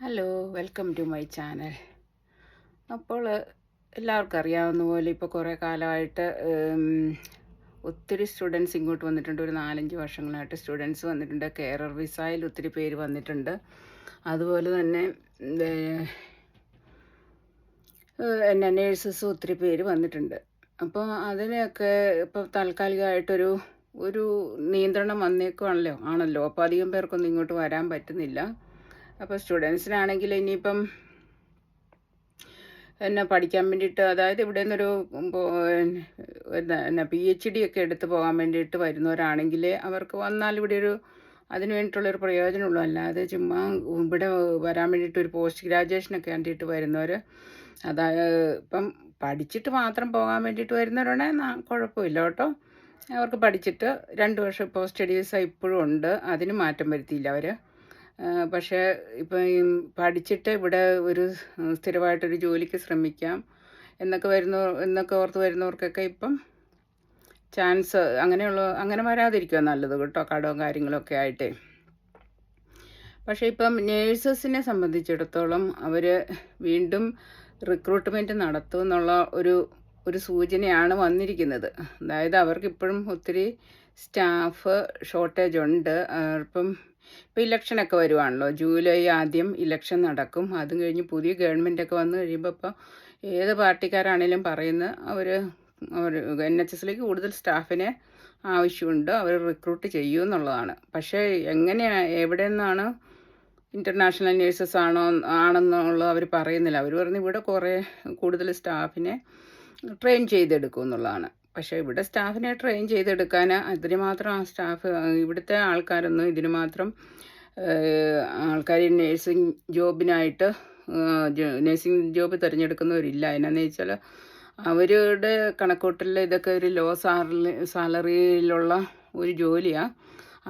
Hello, welcome to my channel. അപ്പോൾ എല്ലാവർക്കും അറിയാവുന്ന പോലെ ഇപ്പോൾ കുറേ കാലമായിട്ട് ഒത്തിരി സ്റ്റുഡൻസ് ഇങ്ങോട്ട് വന്നിട്ടുണ്ട്. ഒരു 4-5 വർഷങ്ങളായിട്ട് സ്റ്റുഡൻസ് വന്നിട്ടുണ്ട്. കെയറർ വിസയിൽ ഒത്തിരി പേര് വന്നിട്ടുണ്ട്. അതുപോലെ തന്നെ നേഴ്സസും ഒത്തിരി പേര് വന്നിട്ടുണ്ട്. അപ്പോൾ അതിനെയൊക്കെ ഇപ്പോൾ താൽക്കാലികമായിട്ടൊരു ഒരു നിയന്ത്രണം ആണല്ലോ. അപ്പോൾ അധികം പേർക്കൊന്നും ഇങ്ങോട്ട് വരാൻ പറ്റുന്നില്ല. അപ്പോൾ സ്റ്റുഡൻസിനാണെങ്കിൽ ഇനിയിപ്പം പഠിക്കാൻ വേണ്ടിയിട്ട്, അതായത് ഇവിടെ നിന്നൊരു PhD ഒക്കെ എടുത്ത് പോകാൻ വേണ്ടിയിട്ട് വരുന്നവരാണെങ്കിൽ അവർക്ക് വന്നാൽ ഇവിടെ അതിന് വേണ്ടിയിട്ടുള്ളൊരു പ്രയോജനമുള്ളൂ. അല്ലാതെ ചുമ്മാ ഇവിടെ വരാൻ വേണ്ടിയിട്ട് ഒരു പോസ്റ്റ് ഗ്രാജുവേഷനൊക്കെ വേണ്ടിയിട്ട് വരുന്നവർ, ഇപ്പം പഠിച്ചിട്ട് മാത്രം പോകാൻ വേണ്ടിയിട്ട് വരുന്നവരാണെങ്കിൽ കുഴപ്പമില്ല കേട്ടോ. അവർക്ക് പഠിച്ചിട്ട് 2 വർഷം ഇപ്പോൾ സ്റ്റഡി വിസ ഇപ്പോഴും ഉണ്ട്, അതിന് മാറ്റം വരുത്തിയില്ല അവർ. പക്ഷേ ഇപ്പം പഠിച്ചിട്ട് ഇവിടെ ഒരു സ്ഥിരമായിട്ടൊരു ജോലിക്ക് ശ്രമിക്കാം എന്നൊക്കെ ഓർത്ത് വരുന്നവർക്കൊക്കെ ഇപ്പം ചാൻസ് അങ്ങനെ വരാതിരിക്കുക നല്ലത് കേട്ടോ, കടവും കാര്യങ്ങളൊക്കെ ആയിട്ടേ. പക്ഷേ ഇപ്പം നേഴ്സസിനെ സംബന്ധിച്ചിടത്തോളം അവർ വീണ്ടും റിക്രൂട്ട്മെൻറ്റ് നടത്തും എന്നുള്ള ഒരു സൂചനയാണ് വന്നിരിക്കുന്നത്. അതായത് അവർക്കിപ്പോഴും ഒത്തിരി സ്റ്റാഫ് ഷോർട്ടേജ് ഉണ്ട്. ഇപ്പം ഇലക്ഷനൊക്കെ വരുവാണല്ലോ. ജൂലൈ ആദ്യം ഇലക്ഷൻ നടക്കും. അതും കഴിഞ്ഞ് പുതിയ ഗവൺമെൻറ്റൊക്കെ വന്നു കഴിയുമ്പോൾ ഇപ്പോൾ ഏത് പാർട്ടിക്കാരാണേലും പറയുന്നത് അവർ NHSലേക്ക് കൂടുതൽ സ്റ്റാഫിനെ ആവശ്യമുണ്ട്, അവർ റിക്രൂട്ട് ചെയ്യുമെന്നുള്ളതാണ്. പക്ഷേ എവിടെ നിന്നാണ് ഇൻ്റർനാഷണൽ നേഴ്സസ് ആണെന്നുള്ളത് അവർ പറയുന്നില്ല. അവർ പറഞ്ഞു ഇവിടെ കൂടുതൽ സ്റ്റാഫിനെ ട്രെയിൻ ചെയ്തെടുക്കും എന്നുള്ളതാണ്. പക്ഷേ ഇവിടെ സ്റ്റാഫിനെ ട്രെയിൻ ചെയ്തെടുക്കാൻ അതിന് മാത്രം ഇവിടുത്തെ ആൾക്കാരൊന്നും ഇതിന് മാത്രം ആൾക്കാർ നേഴ്സിംഗ് ജോബിനായിട്ട് നേഴ്സിംഗ് ജോബ് തിരഞ്ഞെടുക്കുന്നവരില്ല. എന്നാന്ന് വെച്ചാൽ അവരുടെ കണക്കൂട്ടലിൽ ഇതൊക്കെ ഒരു ലോ സാലറിയിലുള്ള ഒരു ജോലിയാണ്.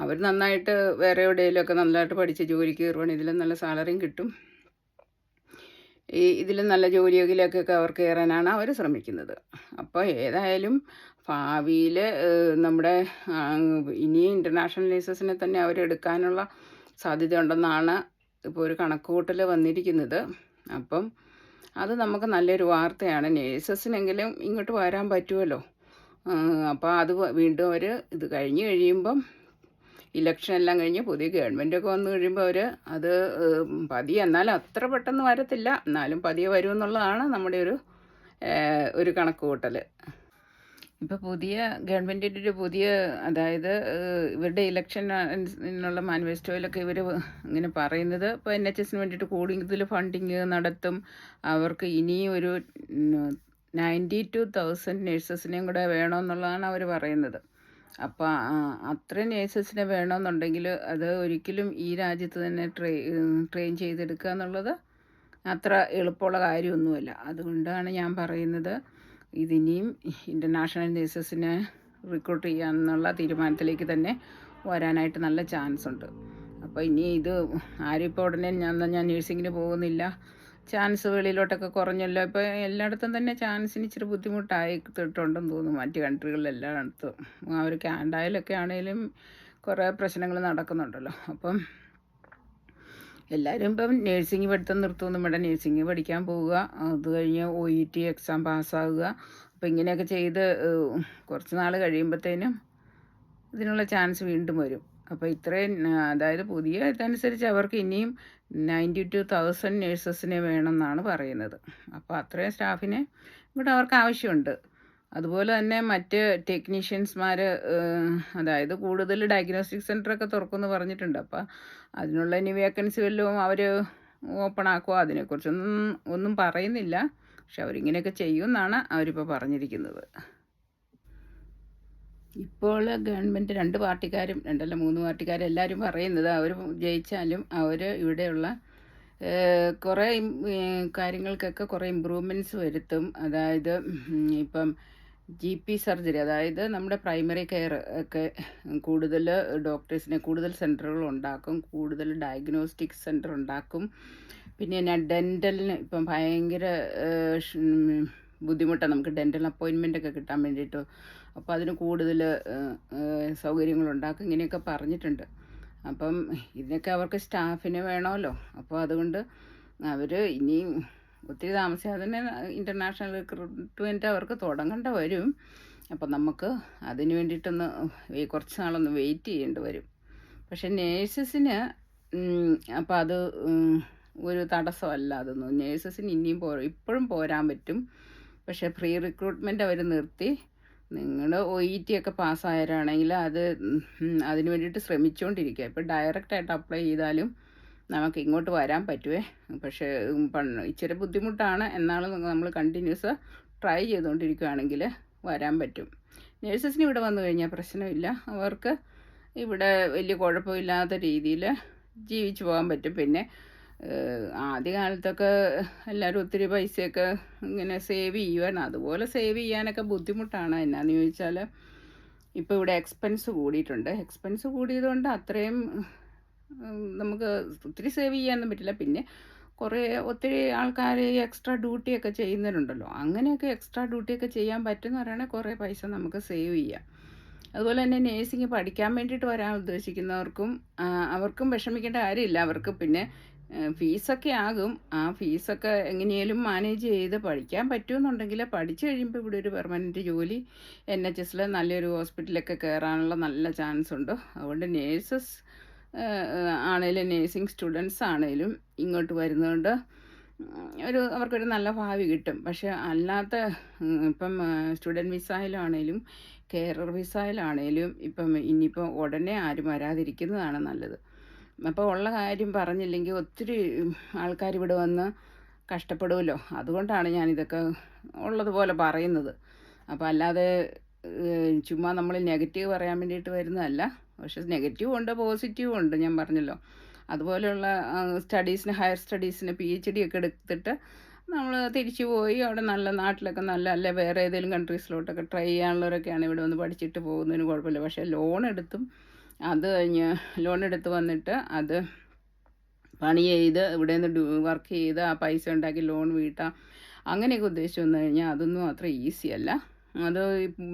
അവർ നന്നായിട്ട് വേറെ എവിടെയെങ്കിലുമൊക്കെ നല്ലതായിട്ട് പഠിച്ച് ജോലിക്ക് കയറുവാണെങ്കിൽ ഇതിലും നല്ല സാലറിയും കിട്ടും. ഇതിലും നല്ല ജോലിയിലേക്കൊക്കെ അവർ കയറാനാണ് അവർ ശ്രമിക്കുന്നത്. അപ്പോൾ ഏതായാലും ഭാവിയിൽ നമ്മുടെ ഇനി ഇൻ്റർനാഷണൽ നേഴ്സസിനെ തന്നെ അവരെടുക്കാനുള്ള സാധ്യതയുണ്ടെന്നാണ് ഇപ്പോൾ ഒരു കണക്കുകൂട്ടൽ വന്നിരിക്കുന്നത്. അപ്പം അത് നമുക്ക് നല്ലൊരു വാർത്തയാണ്. നേഴ്സസിനെങ്കിലും ഇങ്ങോട്ട് വരാൻ പറ്റുമല്ലോ. അപ്പോൾ അത് വീണ്ടും അവർ ഇത് കഴിഞ്ഞ് കഴിയുമ്പം ഇലക്ഷൻ എല്ലാം കഴിഞ്ഞ് പുതിയ ഗവൺമെൻറ്റൊക്കെ വന്നു കഴിയുമ്പോൾ അവർ അത് പതിയെ, എന്നാലും അത്ര പെട്ടെന്ന് വരത്തില്ല, എന്നാലും പതിയെ വരുമെന്നുള്ളതാണ് നമ്മുടെ ഒരു കണക്കുകൂട്ടൽ. ഇപ്പോൾ പുതിയ ഗവൺമെൻറ്റിൻ്റെ അതായത് ഇവരുടെ ഇലക്ഷനുള്ള മാനിഫെസ്റ്റോയിലൊക്കെ ഇവർ ഇങ്ങനെ പറയുന്നത്, ഇപ്പോൾ NHSന് വേണ്ടിയിട്ട് കൂടുതൽ ഫണ്ടിങ് നടത്തും. അവർക്ക് ഇനിയും ഒരു 92,000 നേഴ്സസിനെയും കൂടെ വേണമെന്നുള്ളതാണ് അവർ പറയുന്നത്. അപ്പോൾ അത്രയും നേഴ്സസിനെ വേണമെന്നുണ്ടെങ്കിൽ അത് ഒരിക്കലും ഈ രാജ്യത്ത് തന്നെ ട്രെയിൻ ചെയ്തെടുക്കുക എന്നുള്ളത് അത്ര എളുപ്പമുള്ള കാര്യമൊന്നുമല്ല. അതുകൊണ്ടാണ് ഞാൻ പറയുന്നത് ഇതിനിയും ഇൻ്റർനാഷണൽ നേഴ്സസിനെ റിക്രൂട്ട് ചെയ്യാമെന്നുള്ള തീരുമാനത്തിലേക്ക് തന്നെ വരാനായിട്ട് നല്ല ചാൻസ് ഉണ്ട്. അപ്പോൾ ഇനി ഇത് ആരും ഇപ്പോൾ ഉടനെ ഞാൻ നേഴ്സിങ്ങിന് പോകുന്നില്ല, ചാൻസ് വെളിയിലോട്ടൊക്കെ കുറഞ്ഞല്ലോ. ഇപ്പോൾ എല്ലായിടത്തും തന്നെ ചാൻസിന് ഇച്ചിരി ബുദ്ധിമുട്ടായിട്ടുണ്ടെന്ന് തോന്നുന്നു. മറ്റ് കൺട്രികളിലെല്ലായിടത്തും കാനഡയിലൊക്കെ ആണെങ്കിലും കുറേ പ്രശ്നങ്ങൾ നടക്കുന്നുണ്ടല്ലോ. അപ്പം എല്ലാവരും ഇപ്പം നേഴ്സിംഗ് പഠിത്തം നിർത്തുമൊന്നും വേണ്ട, നേഴ്സിംഗ് പഠിക്കാൻ പോവുക, അത് കഴിഞ്ഞ് OET എക്സാം പാസ്സാവുക. അപ്പോൾ ഇങ്ങനെയൊക്കെ ചെയ്ത് കുറച്ച് നാൾ കഴിയുമ്പോഴത്തേനും ഇതിനുള്ള ചാൻസ് വീണ്ടും വരും. അപ്പോൾ ഇത്രയും, അതായത് പുതിയ ഇതനുസരിച്ച് അവർക്ക് ഇനിയും 92,000 നേഴ്സസിനെ വേണമെന്നാണ് പറയുന്നത്. അപ്പോൾ അത്രയും സ്റ്റാഫിനെ ഇവിടെ അവർക്ക് ആവശ്യമുണ്ട്. അതുപോലെ തന്നെ മറ്റ് ടെക്നീഷ്യൻസ്മാർ, അതായത് കൂടുതൽ ഡയഗ്നോസ്റ്റിക് സെൻ്ററൊക്കെ തുറക്കുമെന്ന് പറഞ്ഞിട്ടുണ്ട്. അപ്പോൾ അതിനുള്ള ഇനി വേക്കൻസി വല്ലതും അവർ ഓപ്പൺ ആക്കുമോ ഒന്നും പറയുന്നില്ല. പക്ഷെ അവരിങ്ങനെയൊക്കെ ചെയ്യുമെന്നാണ് അവരിപ്പോൾ പറഞ്ഞിരിക്കുന്നത്. ഇപ്പോൾ ഗവൺമെൻറ് 2 പാർട്ടിക്കാരും 3 പാർട്ടിക്കാരും എല്ലാവരും പറയുന്നത് അവർ ജയിച്ചാലും അവർ ഇവിടെയുള്ള കുറേ കാര്യങ്ങൾക്കൊക്കെ കുറേ ഇമ്പ്രൂവ്മെൻറ്റ്സ് വരുത്തും. അതായത് ഇപ്പം GP സർജറി, അതായത് നമ്മുടെ പ്രൈമറി കെയർ ഒക്കെ കൂടുതൽ ഡോക്ടേഴ്സിനെ, കൂടുതൽ സെൻറ്ററുകൾ ഉണ്ടാക്കും, കൂടുതൽ ഡയഗ്നോസ്റ്റിക് സെൻറ്റർ ഉണ്ടാക്കും. പിന്നെ ഡെൻ്റലിന് ഇപ്പം ഭയങ്കര ബുദ്ധിമുട്ടാണ് നമുക്ക് ഡെൻ്റൽ അപ്പോയിൻമെൻ്റ് കിട്ടാൻ വേണ്ടിയിട്ട്. അപ്പോൾ അതിന് കൂടുതൽ സൗകര്യങ്ങളുണ്ടാക്കും, ഇങ്ങനെയൊക്കെ പറഞ്ഞിട്ടുണ്ട്. അപ്പം ഇതിനൊക്കെ അവർക്ക് സ്റ്റാഫിനെ വേണമല്ലോ. അപ്പോൾ അതുകൊണ്ട് അവർ ഇനിയും ഒത്തിരി താമസിയാതെ തന്നെ ഇൻ്റർനാഷണൽ റിക്രൂട്ട്മെൻറ്റ് അവർക്ക് തുടങ്ങേണ്ട വരും. അപ്പം നമുക്ക് അതിന് വേണ്ടിയിട്ടൊന്ന് കുറച്ച് നാളൊന്ന് വെയിറ്റ് ചെയ്യേണ്ടി വരും. പക്ഷെ നേഴ്സസിന് അപ്പം അത് ഒരു തടസ്സമല്ല അതൊന്നും. നേഴ്സസിന് ഇനിയും ഇപ്പോഴും പോരാൻ പറ്റും. പക്ഷേ പ്രീ റിക്രൂട്ട്മെൻറ്റ് അവർ നിർത്തി. നിങ്ങൾ OET ഒക്കെ പാസ്സായവരാണെങ്കിൽ അതിന് വേണ്ടിയിട്ട് ശ്രമിച്ചുകൊണ്ടിരിക്കുക. ഇപ്പോൾ ഡയറക്റ്റായിട്ട് അപ്ലൈ ചെയ്താലും നമുക്ക് ഇങ്ങോട്ട് വരാൻ പറ്റുമേ. പക്ഷേ ഇച്ചിരി ബുദ്ധിമുട്ടാണ്. എന്നാലും നമ്മൾ കണ്ടിന്യൂസ് ട്രൈ ചെയ്തുകൊണ്ടിരിക്കുകയാണെങ്കിൽ വരാൻ പറ്റും. നേഴ്സസിന് ഇവിടെ വന്നു കഴിഞ്ഞാൽ പ്രശ്നമില്ല. അവർക്ക് ഇവിടെ വലിയ കുഴപ്പമില്ലാത്ത രീതിയിൽ ജീവിച്ചു പോകാൻ പറ്റും. പിന്നെ ആദ്യ കാലത്തൊക്കെ എല്ലാവരും ഒത്തിരി പൈസയൊക്കെ ഇങ്ങനെ സേവ് ചെയ്യുവാണ്. അതുപോലെ സേവ് ചെയ്യാനൊക്കെ ബുദ്ധിമുട്ടാണ്. എന്നാന്ന് ചോദിച്ചാൽ ഇപ്പോൾ ഇവിടെ എക്സ്പെൻസ് കൂടിയിട്ടുണ്ട്. എക്സ്പെൻസ് കൂടിയതുകൊണ്ട് അത്രയും നമുക്ക് ഒത്തിരി സേവ് ചെയ്യാനൊന്നും പറ്റില്ല. പിന്നെ ഒത്തിരി ആൾക്കാർ എക്സ്ട്രാ ഡ്യൂട്ടിയൊക്കെ ചെയ്യുന്നവരുണ്ടല്ലോ. അങ്ങനെയൊക്കെ എക്സ്ട്രാ ഡ്യൂട്ടിയൊക്കെ ചെയ്യാൻ പറ്റുമെന്ന് പറയുകയാണെങ്കിൽ കുറേ പൈസ നമുക്ക് സേവ് ചെയ്യാം. അതുപോലെ തന്നെ നേഴ്സിംഗ് പഠിക്കാൻ വേണ്ടിയിട്ട് വരാൻ ഉദ്ദേശിക്കുന്നവർക്കും അവർക്കും വിഷമിക്കേണ്ട കാര്യമില്ല. അവർക്ക് പിന്നെ ഫീസൊക്കെ ആകും. ആ ഫീസൊക്കെ എങ്ങനെയും മാനേജ് ചെയ്ത് പഠിക്കാൻ പറ്റുമെന്നുണ്ടെങ്കിൽ പഠിച്ചു കഴിയുമ്പോൾ ഇവിടെ ഒരു പെർമനൻറ്റ് ജോലി NHSൽ നല്ലൊരു ഹോസ്പിറ്റലൊക്കെ കയറാനുള്ള നല്ല ചാൻസ് ഉണ്ട്. അതുകൊണ്ട് നേഴ്സസ് ആണേലും നേഴ്സിംഗ് സ്റ്റുഡൻസ് ആണേലും ഇങ്ങോട്ട് വരുന്നതുകൊണ്ട് അവർക്കൊരു നല്ല ഭാവി കിട്ടും. പക്ഷേ അല്ലാത്ത ഇപ്പം സ്റ്റുഡൻറ്റ് വിസയിലാണേലും കെയറർ വിസയിലാണേലും ഇനിയിപ്പം ഉടനെ ആരും വരാതിരിക്കുന്നതാണ് നല്ലത്. അപ്പോൾ ഉള്ള കാര്യം പറഞ്ഞില്ലെങ്കിൽ ഒത്തിരി ആൾക്കാർ ഇവിടെ വന്ന് കഷ്ടപ്പെടുമല്ലോ. അതുകൊണ്ടാണ് ഞാനിതൊക്കെ ഉള്ളതുപോലെ പറയുന്നത്. അപ്പോൾ അല്ലാതെ ചുമ്മാ നമ്മൾ നെഗറ്റീവ് പറയാൻ വേണ്ടിയിട്ട് വരുന്നതല്ല. പക്ഷേ നെഗറ്റീവും ഉണ്ട് പോസിറ്റീവും ഉണ്ട്. ഞാൻ പറഞ്ഞല്ലോ, അതുപോലെയുള്ള സ്റ്റഡീസിന് ഹയർ സ്റ്റഡീസിന് PhD ഒക്കെ എടുത്തിട്ട് നമ്മൾ തിരിച്ചു പോയി അവിടെ നല്ല നാട്ടിലൊക്കെ അല്ലെ വേറെ ഏതെങ്കിലും കൺട്രീസിലോട്ടൊക്കെ ട്രൈ ചെയ്യാനുള്ളവരൊക്കെയാണ് ഇവിടെ വന്ന് പഠിച്ചിട്ട് പോകുന്നതിന് കുഴപ്പമില്ല. പക്ഷേ ലോൺ എടുത്ത് വന്നിട്ട് അത് പണി ചെയ്ത് ഇവിടെ നിന്ന് വർക്ക് ചെയ്ത് ആ പൈസ ഉണ്ടാക്കി ലോൺ വീട്ടാം അങ്ങനെയൊക്കെ ഉദ്ദേശിച്ച് വന്നു കഴിഞ്ഞാൽ അതൊന്നും അത്ര ഈസി അല്ല. അത്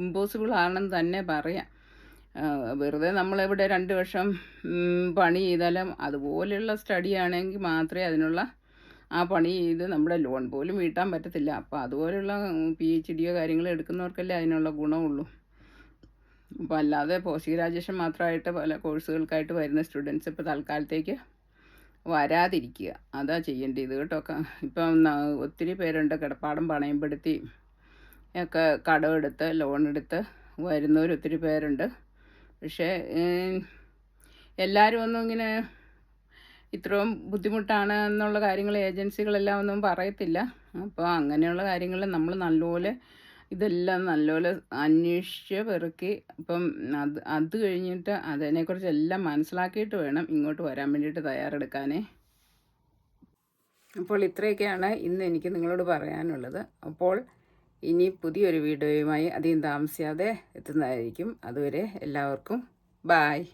ഇമ്പോസിബിൾ ആണെന്ന് തന്നെ പറയാം. വെറുതെ നമ്മളിവിടെ 2 വർഷം പണി ചെയ്താലും അതുപോലെയുള്ള സ്റ്റഡി ആണെങ്കിൽ മാത്രമേ അതിനുള്ള ആ പണി ചെയ്ത് നമ്മുടെ ലോൺ പോലും വീട്ടാൻ പറ്റത്തില്ല. അപ്പോൾ അതുപോലെയുള്ള PhDയോ കാര്യങ്ങളോ എടുക്കുന്നവർക്കല്ലേ അതിനുള്ള ഗുണമുള്ളൂ. അപ്പോൾ അല്ലാതെ പോസ്റ്റ് ഗ്രാജുവേഷൻ മാത്രമായിട്ട് പല കോഴ്സുകൾക്കായിട്ട് വരുന്ന സ്റ്റുഡൻസ് ഇപ്പോൾ തൽക്കാലത്തേക്ക് വരാതിരിക്കുക. അതാ ചെയ്യേണ്ടത് കേട്ടോ. ഇപ്പം ഒത്തിരി പേരുണ്ട് കിടപ്പാടം പണയപ്പെടുത്തി ഒക്കെ കടമെടുത്ത് ലോൺ എടുത്ത് വരുന്നവർ ഒത്തിരി പേരുണ്ട്. പക്ഷേ എല്ലാവരും ഒന്നും ഇങ്ങനെ ഇത്രയും ബുദ്ധിമുട്ടാണ് എന്നുള്ള കാര്യങ്ങൾ ഏജൻസികളെല്ലാം ഒന്നും പറയത്തില്ല. അപ്പോൾ അങ്ങനെയുള്ള കാര്യങ്ങൾ നമ്മൾ ഇതെല്ലാം നല്ലപോലെ അന്വേഷിച്ച് പെറുക്കി അത് കഴിഞ്ഞിട്ട് അതിനെക്കുറിച്ച് എല്ലാം മനസ്സിലാക്കിയിട്ട് വേണം ഇങ്ങോട്ട് വരാൻ വേണ്ടിയിട്ട് തയ്യാറെടുക്കാനേ. അപ്പോൾ ഇത്രയൊക്കെയാണ് ഇന്ന് എനിക്ക് നിങ്ങളോട് പറയാനുള്ളത്. അപ്പോൾ ഇനി പുതിയൊരു വീഡിയോയുമായി അധികം താമസിയാതെ എത്തുന്നതായിരിക്കും. അതുവരെ എല്ലാവർക്കും ബായ്.